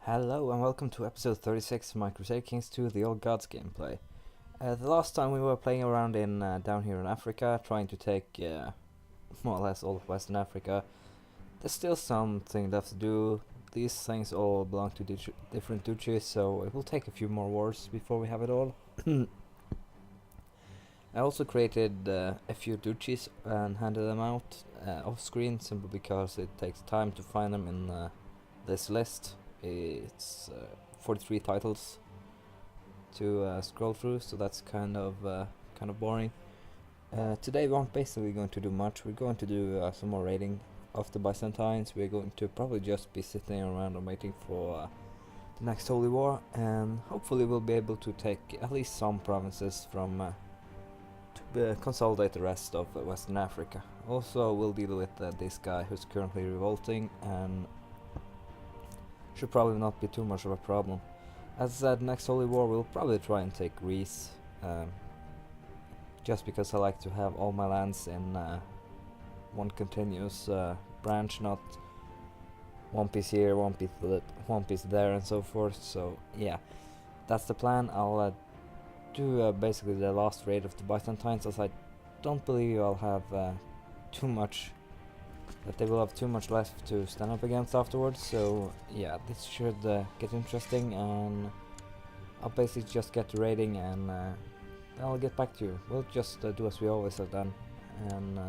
Hello and welcome to episode 36 of my Crusader Kings 2 The Old Gods gameplay. The last time we were playing around in down here in Africa, trying to take more or less all of Western Africa. There's still something left to do. These things all belong to different duchies, so it will take a few more wars before we have it all. I also created a few duchies and handed them out off screen simply because it takes time to find them in this list. It's 43 titles to scroll through, so that's kind of boring. Today we aren't basically going to do much. We're going to do some more raiding of the Byzantines. We're going to probably just be sitting around and waiting for the next Holy War, and hopefully we'll be able to take at least some provinces from to consolidate the rest of Western Africa. Also, we'll deal with this guy who's currently revolting, and should probably not be too much of a problem. As I said, next Holy War we'll probably try and take Greece, just because I like to have all my lands in one continuous branch, not one piece here, one piece there, and so forth. So yeah, that's the plan. I'll do basically the last raid of the Byzantines, as I don't believe I'll have that they will have too much left to stand up against afterwards. So yeah, this should get interesting, and I'll basically just get to raiding, and then I'll get back to you. We'll just do as we always have done, and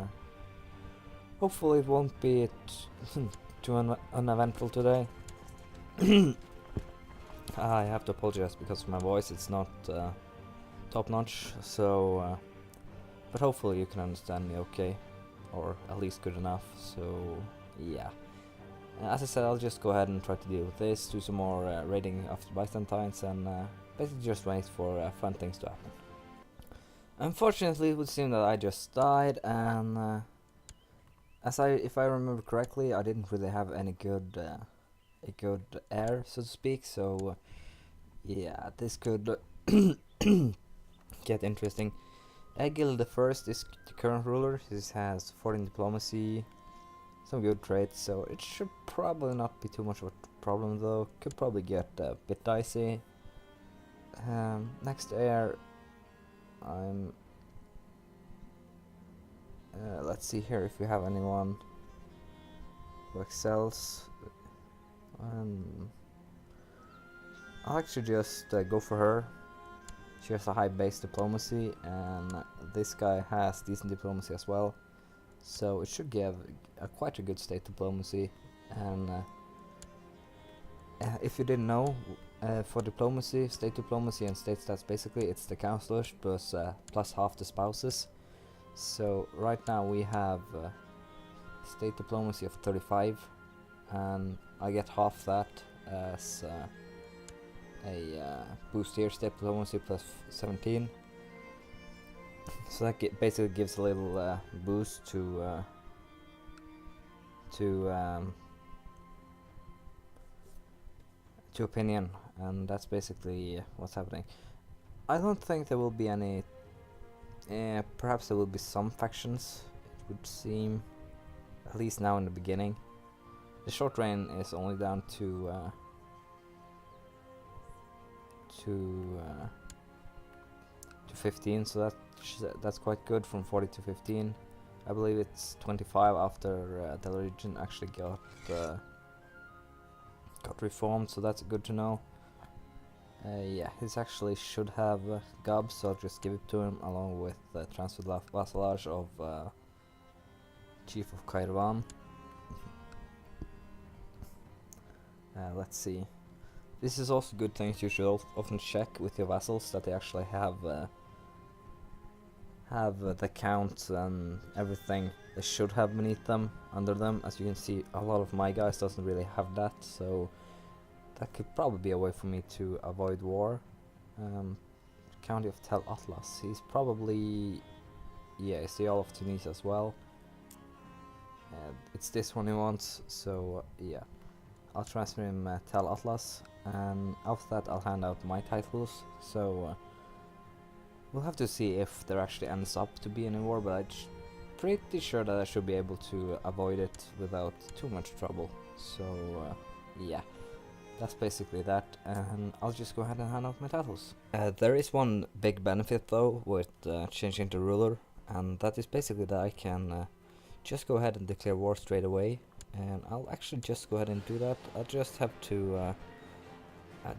hopefully it won't be too uneventful today. I have to apologize because of my voice, it's not top notch, so but hopefully you can understand me okay, or at least good enough. So yeah, as I said, I'll just go ahead and try to deal with this, do some more raiding of the Byzantines, and basically just wait for fun things to happen. Unfortunately, it would seem that I just died, and if I remember correctly, I didn't really have any good heir, so to speak. So yeah, this could get interesting. Egil the First is the current ruler. He has 14 diplomacy, some good traits, so it should probably not be too much of a problem, though. Could probably get a bit dicey. Next heir, I'm let's see here if we have anyone who excels. I'll actually just go for her. She has a high base diplomacy, and this guy has decent diplomacy as well, so it should give quite a good state diplomacy. And if you didn't know, for diplomacy, state diplomacy and state stats, basically it's the counselors plus half the spouses. So right now we have state diplomacy of 35, and I get half that as a boost here, state diplomacy plus 17. So that basically gives a little boost to opinion, and that's basically what's happening. I don't think there will be any. Perhaps there will be some factions, it would seem, at least now in the beginning. The short reign is only down to 15, so that's quite good, from 40 to 15. I believe it's 25 after the region actually got reformed, so that's good to know. Yeah, this actually should have Gub, so I'll just give it to him along with transferred vassalage of Chief of Kairouan. Let's see. This is also good things you should often check with your vassals, that they actually have the count and everything they should have beneath them, under them. As you can see, a lot of my guys doesn't really have that, so that could probably be a way for me to avoid war. County of Tel Atlas, he's probably, yeah, he's the Earl of Tunisia as well. It's this one he wants, so yeah, I'll transfer him Tel Atlas, and after that I'll hand out my titles. So we'll have to see if there actually ends up to be any war, but I'm pretty sure that I should be able to avoid it without too much trouble. So yeah, that's basically that, and I'll just go ahead and hand out my titles. There is one big benefit though with changing the ruler, and that is basically that I can just go ahead and declare war straight away, and I'll actually just go ahead and do that. I'll just have to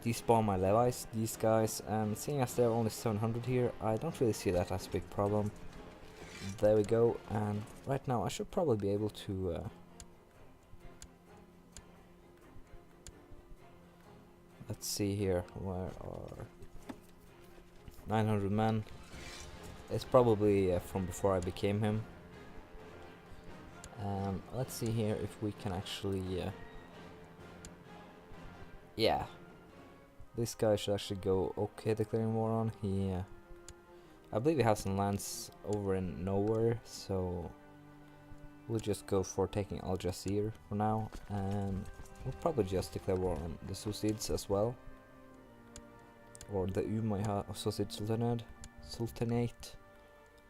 despawn my levies, these guys, and seeing as they're only 700 here, I don't really see that as a big problem. There we go, and right now I should probably be able to let's see here, where are 900 men. It's probably from before I became him. Let's see here if we can actually yeah, this guy should actually go okay declaring war on. He I believe he has some lands over in nowhere, so we'll just go for taking Al Jazeera for now, and we'll probably just declare war on the Susids as well, or the Umayyad Susid Sultanate,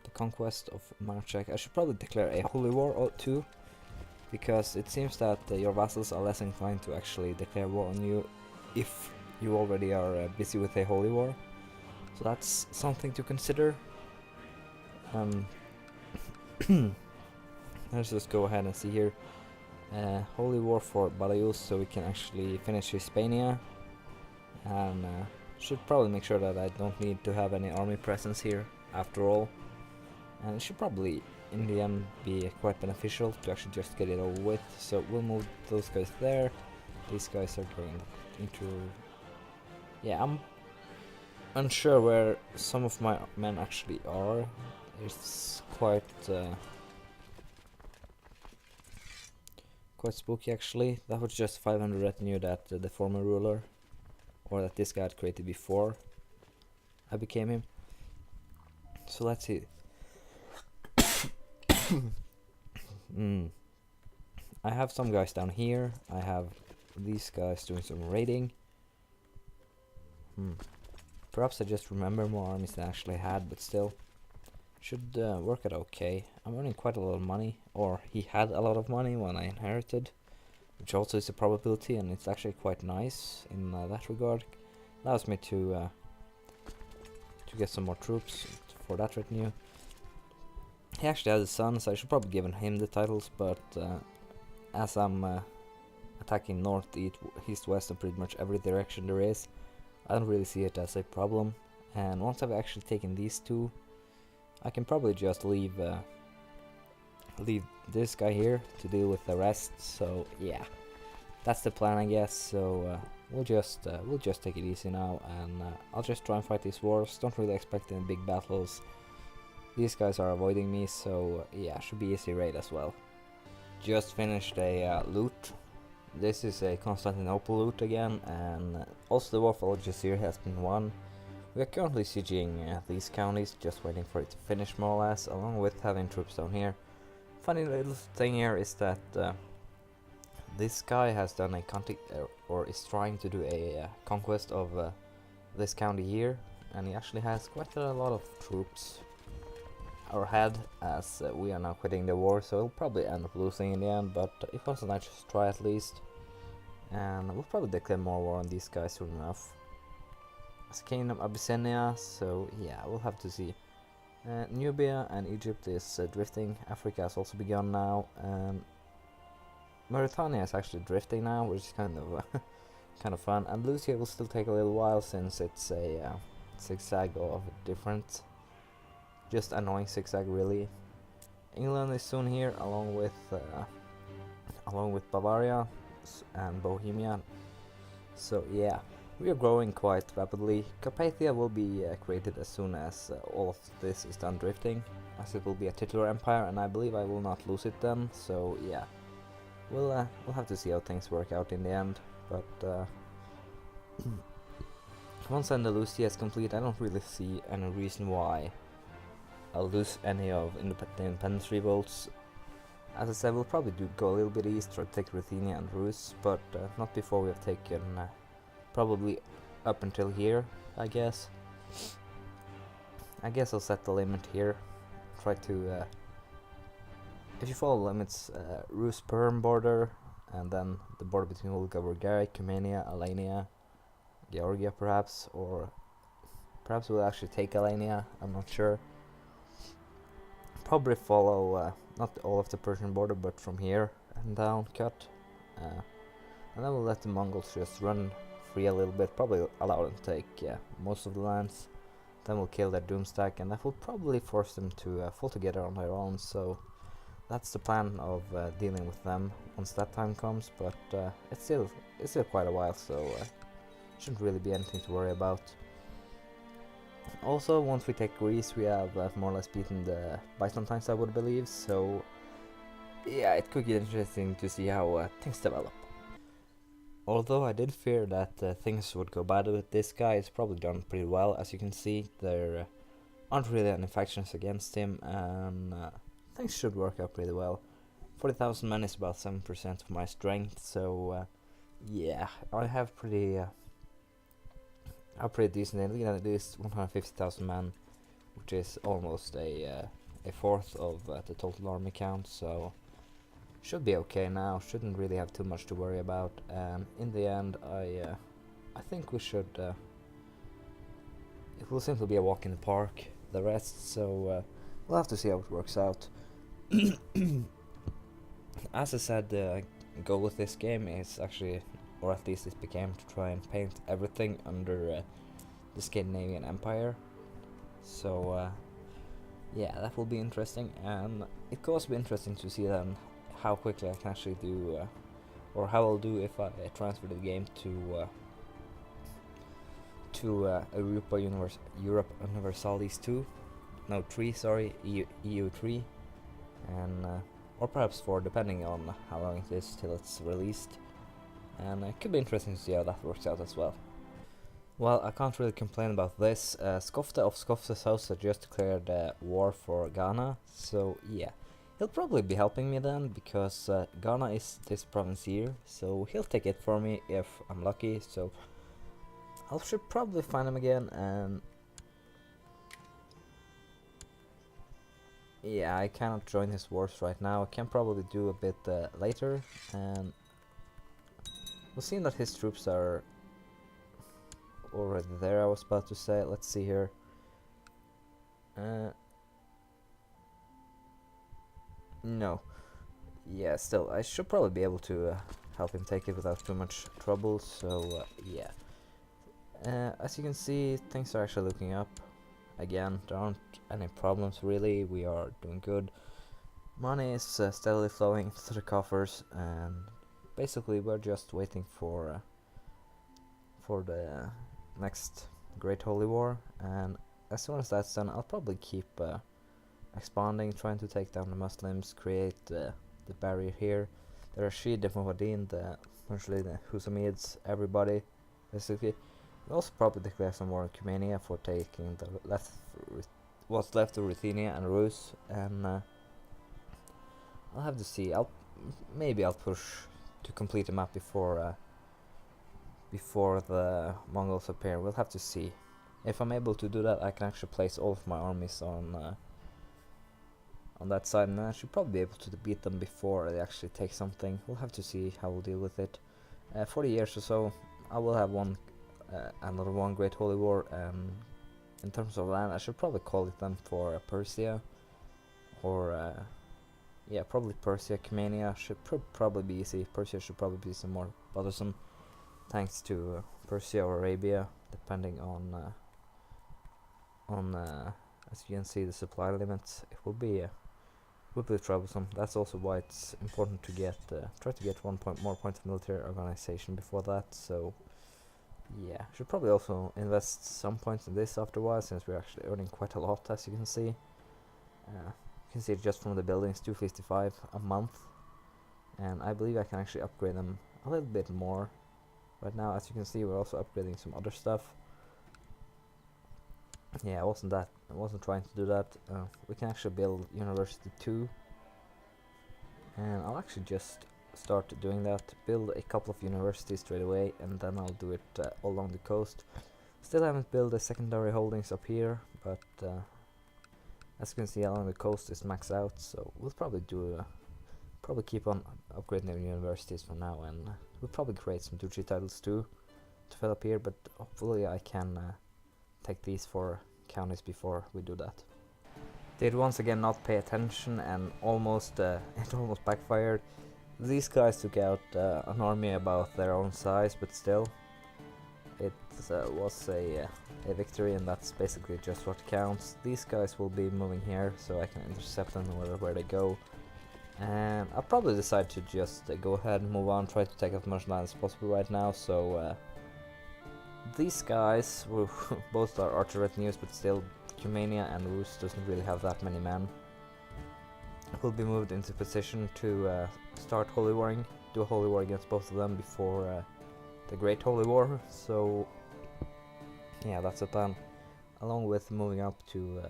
the conquest of Marchak. I should probably declare a holy war too, because it seems that your vassals are less inclined to actually declare war on you if you already are busy with a holy war. So that's something to consider. Let's just go ahead and see here. Holy war for Badajoz, so we can actually finish Hispania, and should probably make sure that I don't need to have any army presence here after all, and it should probably in the end be quite beneficial to actually just get it over with. So we'll move those guys there. These guys are going into, yeah, I'm unsure where some of my men actually are. It's quite quite spooky actually. That was just 500 retinue that the former ruler, or that this guy had created before I became him. So let's see. I have some guys down here. I have these guys doing some raiding. Perhaps I just remember more armies than I actually had, but still. Should work out okay. I'm earning quite a lot of money, or he had a lot of money when I inherited, which also is a probability, and it's actually quite nice in that regard. Allows me to get some more troops for that retinue. He actually has a son, so I should probably given him the titles, but as I'm attacking north, east, west, and pretty much every direction there is, I don't really see it as a problem. And once I've actually taken these two, I can probably just leave this guy here to deal with the rest. So yeah, that's the plan, I guess. So we'll just take it easy now, and I'll just try and fight these wars. Don't really expect any big battles. These guys are avoiding me, so yeah, should be easy raid as well. Just finished a loot. This is a Constantinople loot again, and also the war for Al Jazeera has been won. We are currently sieging these counties, just waiting for it to finish more or less, along with having troops down here. Funny little thing here is that this guy has done a or is trying to do a conquest of this county here, and he actually has quite a lot of troops ahead, as we are now quitting the war, so he'll probably end up losing in the end, but it was a nice try at least, and we'll probably declare more war on these guys soon enough. As Kingdom Abyssinia, so yeah, we'll have to see. Nubia and Egypt is drifting. Africa has also begun now, and Mauritania is actually drifting now, which is kind of kind of fun. And Lucia will still take a little while, since it's a zigzag of different, just annoying zigzag really. England is soon here, along with Bavaria and Bohemia. So yeah, we are growing quite rapidly. Carpathia will be created as soon as all of this is done drifting, as it will be a titular empire, and I believe I will not lose it then. So yeah, we'll have to see how things work out in the end. But once Andalusia is complete, I don't really see any reason why I'll lose any of the independence revolts. As I said, we'll probably go a little bit east, try to take Ruthenia and Rus, but not before we have taken probably up until here, I guess. I'll set the limit here. Try to, if you follow limits, Rus Perm border, and then the border between Bulgaria, Cumania, Alania, Georgia perhaps, or perhaps we'll actually take Alania, I'm not sure. Probably follow not all of the Persian border, but from here and down cut. And then we'll let the Mongols just run free a little bit, probably allow them to take most of the lands. Then we'll kill their Doomstack, and that will probably force them to fall together on their own, so that's the plan of dealing with them once that time comes, but it's still quite a while, so shouldn't really be anything to worry about. Also, once we take Greece, we have more or less beaten the Byzantines, I would believe, so yeah, it could get interesting to see how things develop. Although I did fear that things would go bad with this guy, it's probably done pretty well. As you can see, there aren't really any factions against him, and things should work out pretty well. 40,000 men is about 7% of my strength, so yeah, I have pretty decent. I'm looking at this 150,000 men, which is almost a fourth of the total army count, so should be okay now. Shouldn't really have too much to worry about. And in the end, I think we should. It will simply be a walk in the park. The rest, so we'll have to see how it works out. As I said, the goal with this game is actually, or at least it became, to try and paint everything under the Scandinavian Empire. So yeah, that will be interesting, and it could also be interesting to see then how quickly I can actually do, or how I'll do if I transfer the game to Europe Universalis 2, no 3, sorry, EU 3, and or perhaps 4, depending on how long it is till it's released, and it could be interesting to see how that works out as well. Well, I can't really complain about this. Skofte of Skofte's house had just declared war for Ghana, so yeah. He'll probably be helping me then, because Ghana is this province here, so he'll take it for me if I'm lucky, so I should probably find him again, and yeah, I cannot join his wars right now. I can probably do a bit later, and we'll see that his troops are already there, I was about to say. Let's see here. No. Yeah, still, I should probably be able to help him take it without too much trouble, so yeah. As you can see, things are actually looking up. Again, there aren't any problems really, we are doing good. Money is steadily flowing into the coffers, and basically we're just waiting for the next Great Holy War, and as soon as that's done, I'll probably keep expanding, trying to take down the Muslims, create the barrier here. The Rashid, the Muhaddin, essentially the Husamids, everybody, basically. We'll also probably declare some war in Cumania for taking the what's left of Ruthenia and Rus, and I'll have to see. Maybe I'll push to complete the map before the Mongols appear. We'll have to see. If I'm able to do that, I can actually place all of my armies on that side, and I should probably be able to beat them before they actually take something. We'll have to see how we'll deal with it. 40 years or so, I will have another one Great Holy War. In terms of land, I should probably call it then for Persia, or yeah, probably Persia. Cumania should probably be easy. Persia should probably be some more bothersome, thanks to Persia or Arabia, depending on as you can see, the supply limits. It will be troublesome. That's also why it's important to get try to get more points of military organization before that. So yeah, should probably also invest some points in this after a while, since we're actually earning quite a lot, as you can see. You can see it just from the buildings, 255 a month, and I believe I can actually upgrade them a little bit more. Right now, as you can see, we're also upgrading some other stuff. Yeah, I wasn't trying to do that. We can actually build University 2, and I'll actually just start doing that. Build a couple of universities straight away, and then I'll do it all along the coast. Still haven't built the secondary holdings up here, but as you can see, along the coast is maxed out, so we'll probably probably keep on upgrading the universities for now, and we'll probably create some duchy titles too to fill up here, but hopefully I can take these 4 counties before we do that. Did once again not pay attention, and almost it almost backfired. These guys took out an army about their own size, but still, it was a victory, and that's basically just what counts. These guys will be moving here, so I can intercept them no matter where they go. And I'll probably decide to just go ahead and move on, try to take as much land as possible right now. So these guys will both are archer retinues, but still, Cumania and Rus doesn't really have that many men. Will be moved into position to start holy warring, do a holy war against both of them before the Great Holy War. So yeah, that's the plan. Along with moving up to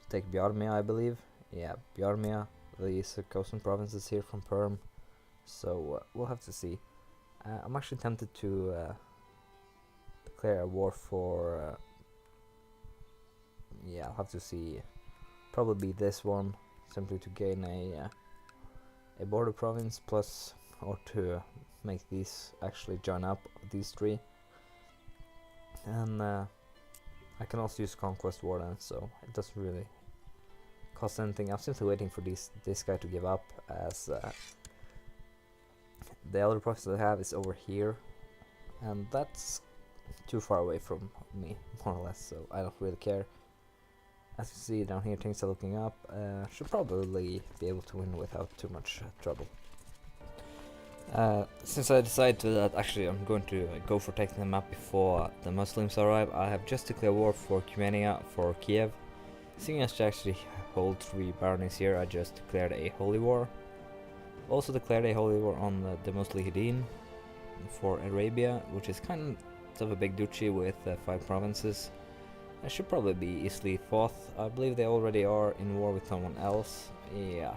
take Bjarmia, I believe. Yeah, Bjarmia, the coastal provinces here from Perm. So we'll have to see. I'm actually tempted to declare a war for. Yeah, I'll have to see. Probably this one, simply to gain a border province plus, or to make these actually join up, these 3. And I can also use Conquest War then, so it doesn't really cost anything. I'm simply waiting for this guy to give up, as the other province I have is over here, and that's too far away from me, more or less, so I don't really care. As you see down here, things are looking up. Should probably be able to win without too much trouble. Since I decided that actually I'm going to go for taking the map before the Muslims arrive, I have just declared war for Cumania for Kiev. Seeing as to actually hold 3 baronies here, I just declared a holy war. Also declared a holy war on the Muslimin for Arabia, which is kind of a big duchy with 5 provinces. I should probably be easily fought. I believe they already are in war with someone else. Yeah.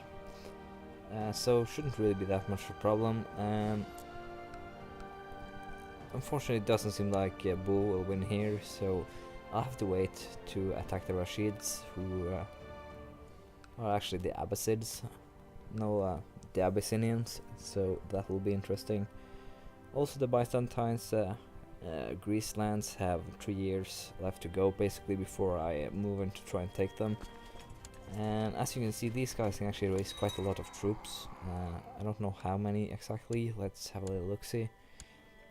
So shouldn't really be that much of a problem. Unfortunately, it doesn't seem like Bull will win here, so I'll have to wait to attack the Rashids, who are actually the Abbasids. No, the Abyssinians. So that will be interesting. Also, the Byzantines. Greece lands have 3 years left to go, basically, before I move in to try and take them. And as you can see, these guys can actually raise quite a lot of troops. I don't know how many exactly. Let's have a little look-see.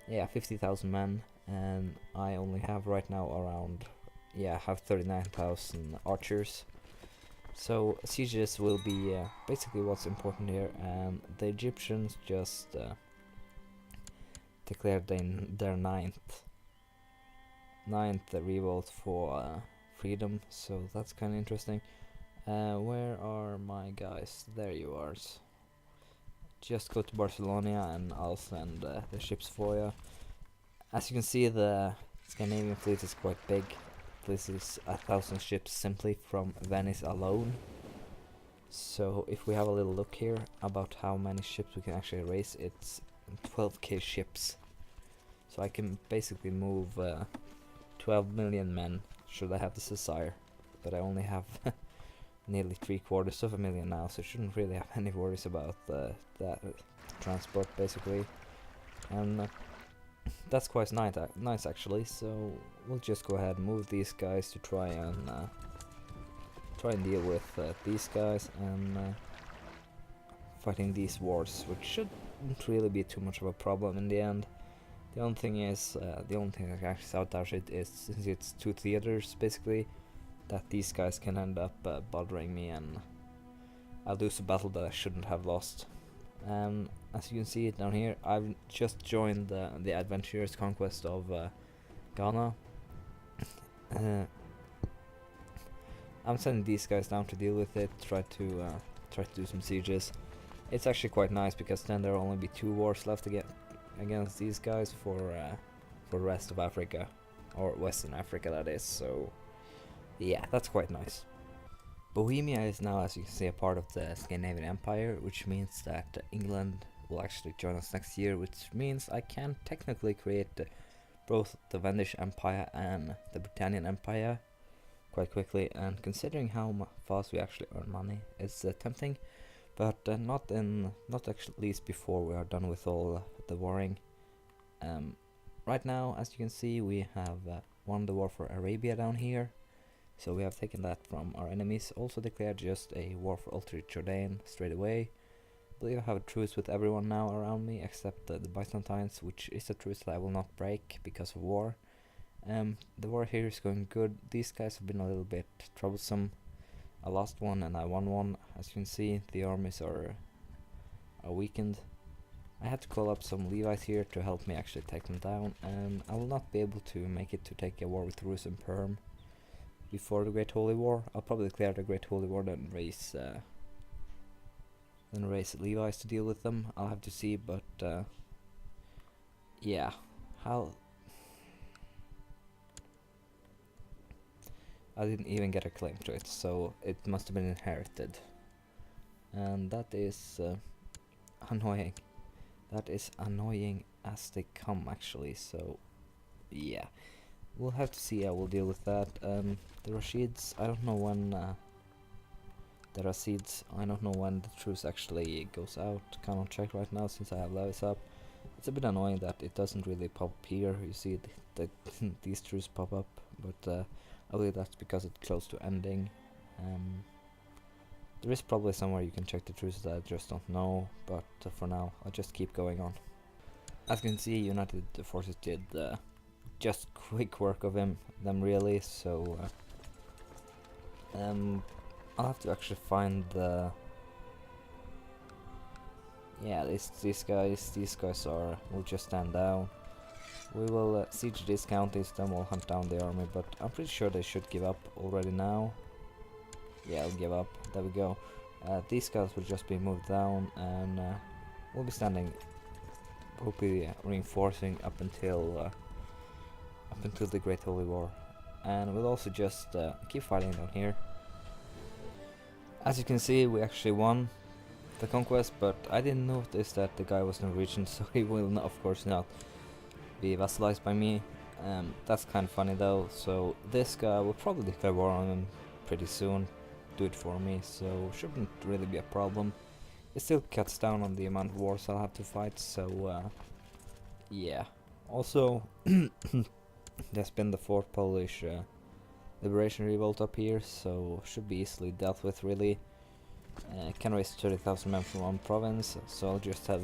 Yeah, 50,000 men, and I only have right now around, yeah, I have 39,000 archers. So sieges will be basically what's important here, and the Egyptians just declared their ninth revolt for freedom, so that's kind of interesting. Where are my guys? There you are. Just go to Barcelona and I'll send the ships for you. As you can see, the Scandinavian fleet is quite big. This is 1,000 ships simply from Venice alone. So if we have a little look here about how many ships we can actually raise, it's 12k ships. So I can basically move 12 million men should I have this desire. But I only have nearly 750,000 now, so shouldn't really have any worries about that transport basically. And that's quite nice actually, so we'll just go ahead and move these guys to try and deal with these guys and fighting these wars, which shouldn't really be too much of a problem in the end. The only thing is, the only thing that can actually sabotage it is, since it's 2 theaters basically, that these guys can end up bothering me and I'll lose a battle that I shouldn't have lost. As you can see it down here, I've just joined the adventurous conquest of Ghana. I'm sending these guys down to deal with it, try to do some sieges. It's actually quite nice because then there'll only be 2 wars left against these guys for the rest of Africa, or Western Africa that is. So yeah, that's quite nice. Bohemia is now, as you can see, a part of the Scandinavian Empire, which means that England will actually join us next year, which means I can technically create both the Wendish Empire and the Britannian Empire quite quickly, and considering how fast we actually earn money, it's tempting. but not at least before we are done with all the warring. Right now, as you can see, we have won the war for Arabia down here, so we have taken that from our enemies. Also declared just a war for Ulterior Jordan straight away. I believe I have a truce with everyone now around me except the Byzantines, which is a truce that I will not break because of war. The war here is going good. These guys have been a little bit troublesome. I lost one and I won one. As you can see, the armies are weakened. I had to call up some Levites here to help me actually take them down, and I will not be able to make it to take a war with Rus and Perm before the Great Holy War. I'll probably declare the Great Holy War, then raise Levi's to deal with them. I'll have to see, but yeah, how I didn't even get a claim to it, so it must have been inherited, and that is annoying. That is annoying as they come, actually. So yeah, we'll have to see how we'll deal with that. The Rashids, I don't know when the Rasids, I don't know when the truce actually goes out. Cannot check right now since I have levies up. It's a bit annoying that it doesn't really pop up here. You see that these truces pop up, but I believe that's because it's close to ending. There is probably somewhere you can check the truces that I just don't know, but for now I'll just keep going on. As you can see, United Forces did just quick work of them really, so I'll have to actually find the these guys will just stand down. We will siege these counties, then we'll hunt down the army, but I'm pretty sure they should give up already now. Yeah, I'll give up. There we go. These guys will just be moved down, and we'll be reinforcing up until the Great Holy War, and we'll also just keep fighting down here. As you can see, we actually won the conquest, but I didn't notice that the guy was Norwegian, so he will not, of course not be vassalized by me. That's kind of funny though. So this guy will probably declare war on him pretty soon. Do it for me, so shouldn't really be a problem. It still cuts down on the amount of wars I'll have to fight, so yeah. Also, there's been the 4th Polish Liberation Revolt up here, so should be easily dealt with really. Can raise 30,000 men from one province, so I'll just have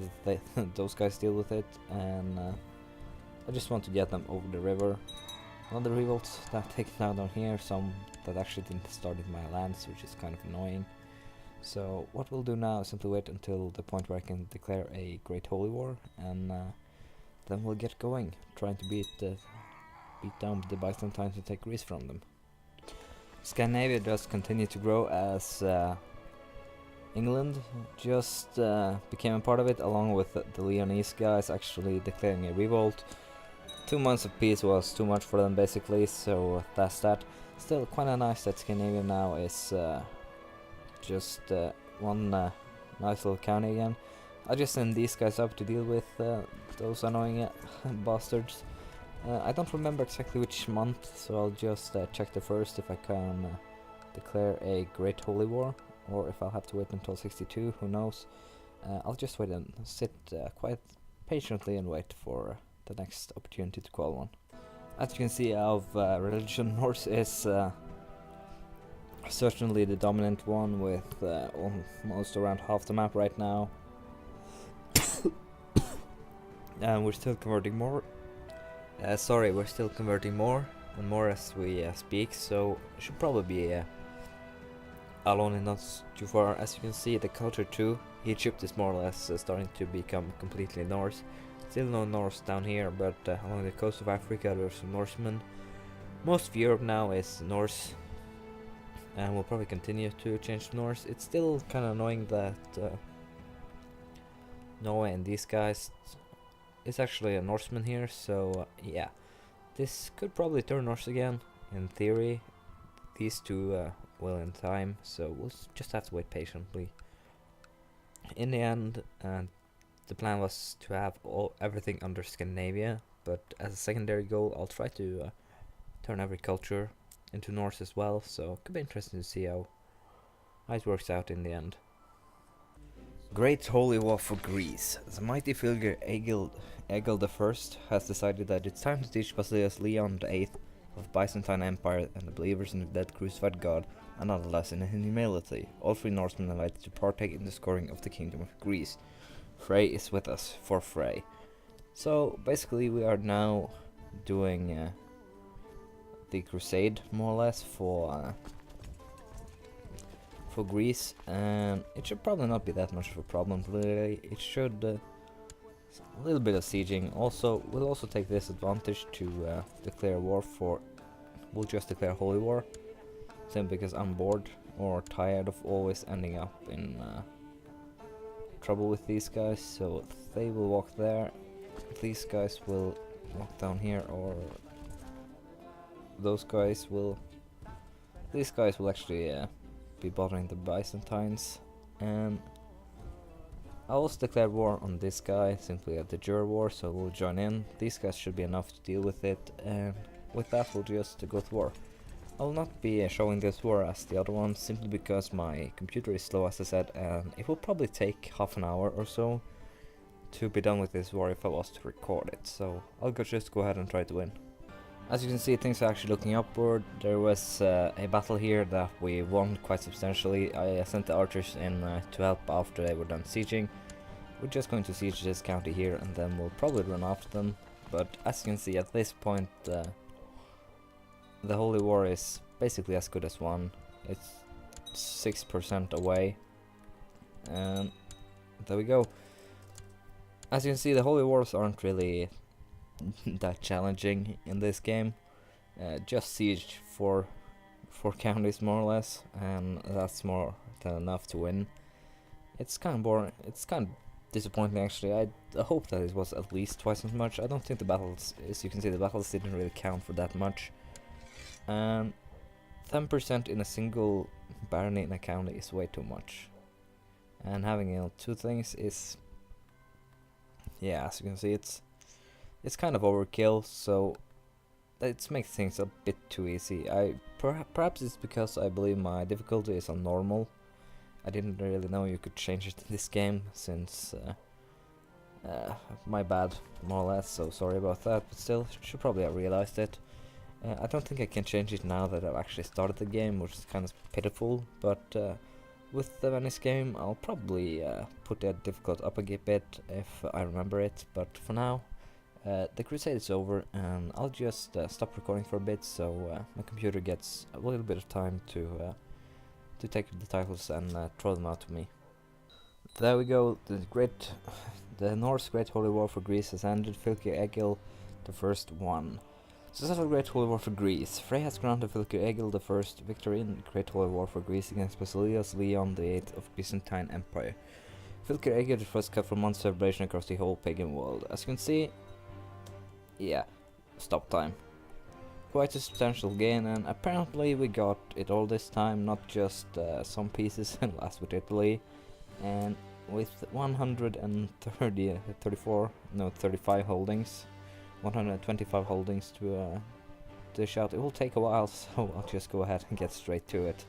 those guys deal with it, and I just want to get them over the river. Another revolts that taken down here, some that actually didn't start in my lands, which is kind of annoying. So what we'll do now is simply wait until the point where I can declare a Great Holy War, and then we'll get going, trying to beat down the Byzantines and take Greece from them. Scandinavia does continue to grow as England just became a part of it, along with the Leonese guys actually declaring a revolt. 2 months of peace was too much for them basically, so that's that. Still quite nice that Scandinavia now is just one nice little county again. I'll just send these guys up to deal with those annoying bastards. I don't remember exactly which month, so I'll just check the first if I can declare a Great Holy War, or if I'll have to wait until 62, who knows. I'll just wait and sit quite patiently and wait for the next opportunity to call one. As you can see, of religion, Norse is certainly the dominant one, with almost around half the map right now. And we're still converting more. We're still converting more and more as we speak, so should probably be alone and not too far. As you can see, the culture too, Egypt is more or less starting to become completely Norse. Still no Norse down here, but along the coast of Africa there's some Norsemen. Most of Europe now is Norse, and we'll probably continue to change to Norse. It's still kind of annoying that Norway and these guys is actually a Norseman here, so yeah. This could probably turn Norse again, in theory. These two will in time, so we'll just have to wait patiently. In the end, the plan was to have everything under Scandinavia, but as a secondary goal I'll try to turn every culture into Norse as well, so it could be interesting to see how it works out in the end. Great Holy War for Greece. The mighty figure Egil I has decided that it's time to teach Basileus Leon VIII of Byzantine Empire and the believers in the dead crucified god another lesson in humility. All three Norsemen are invited to partake in the scoring of the kingdom of Greece. Frey is with us for Frey. So basically we are now doing the crusade more or less for Greece, and it should probably not be that much of a problem. Really, it should a little bit of sieging. Also, we'll also take this advantage to declare war for. We'll just declare holy war, simply because I'm bored or tired of always ending up in trouble with these guys. So they will walk there. These guys will walk down here, or those guys will. These guys will actually be bothering the Byzantines, and I'll also declare war on this guy, simply a de jure war, so we'll join in. These guys should be enough to deal with it, and with that we'll just go to war. I will not be showing this war as the other one, simply because my computer is slow, as I said, and it will probably take half an hour or so to be done with this war if I was to record it, so I'll just go ahead and try to win. As you can see, things are actually looking upward. There was a battle here that we won quite substantially. I sent the archers in to help after they were done sieging. We're just going to siege this county here, and then we'll probably run after them. But as you can see, at this point the Holy War is basically as good as won. It's 6% away, and there we go. As you can see, the Holy Wars aren't really that challenging in this game. Just siege for 4 counties more or less, and that's more than enough to win. It's kind of boring. It's kind of disappointing actually. I hope that it was at least twice as much. I don't think the battles, as you can see, the battles didn't really count for that much. And 10% in a single barony in a county is way too much. And having 2 things is, yeah, as you can see, it's kind of overkill, so it makes things a bit too easy. Perhaps it's because I believe my difficulty is on normal. I didn't really know you could change it in this game, since my bad, more or less, so sorry about that, but still, should probably have realized it. I don't think I can change it now that I've actually started the game, which is kind of pitiful, but with the Venice game I'll probably put the difficulty up a bit if I remember it, but for now the crusade is over, and I'll just stop recording for a bit, so my computer gets a little bit of time to take the titles and throw them out to me. There we go. The Norse Great Holy War for Greece has ended. Fylkir Egil the first won. Successful Great Holy War for Greece. Frey has granted Fylkir Egil the first victory in the Great Holy War for Greece against Basileus Leon VIII of Byzantine Empire. Fylkir Egil the first cut for months of celebration across the whole pagan world. As you can see, yeah, stop time. Quite a substantial gain, and apparently we got it all this time, not just some pieces last with Italy. And with 35 holdings, 125 holdings to dish out, it will take a while, so I'll just go ahead and get straight to it.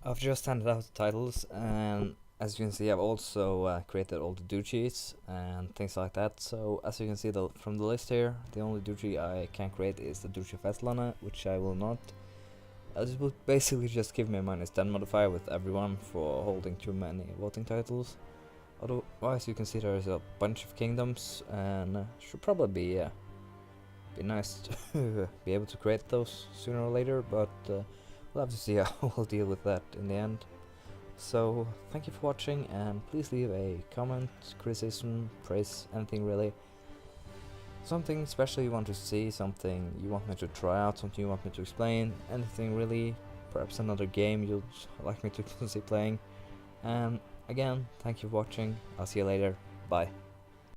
I've just handed out the titles, and as you can see, I've also created all the duchies and things like that. So as you can see from the list here, the only duchy I can create is the Duchy of Vetlana, which I will not. This will basically just give me a -10 modifier with everyone for holding too many voting titles. Otherwise, you can see there is a bunch of kingdoms, and should probably be nice to be able to create those sooner or later, but we'll have to see how we'll deal with that in the end. So, thank you for watching, and please leave a comment, criticism, praise, anything really. Something special you want to see, something you want me to try out, something you want me to explain, anything really, perhaps another game you'd like me to see playing. And again, thank you for watching, I'll see you later, bye.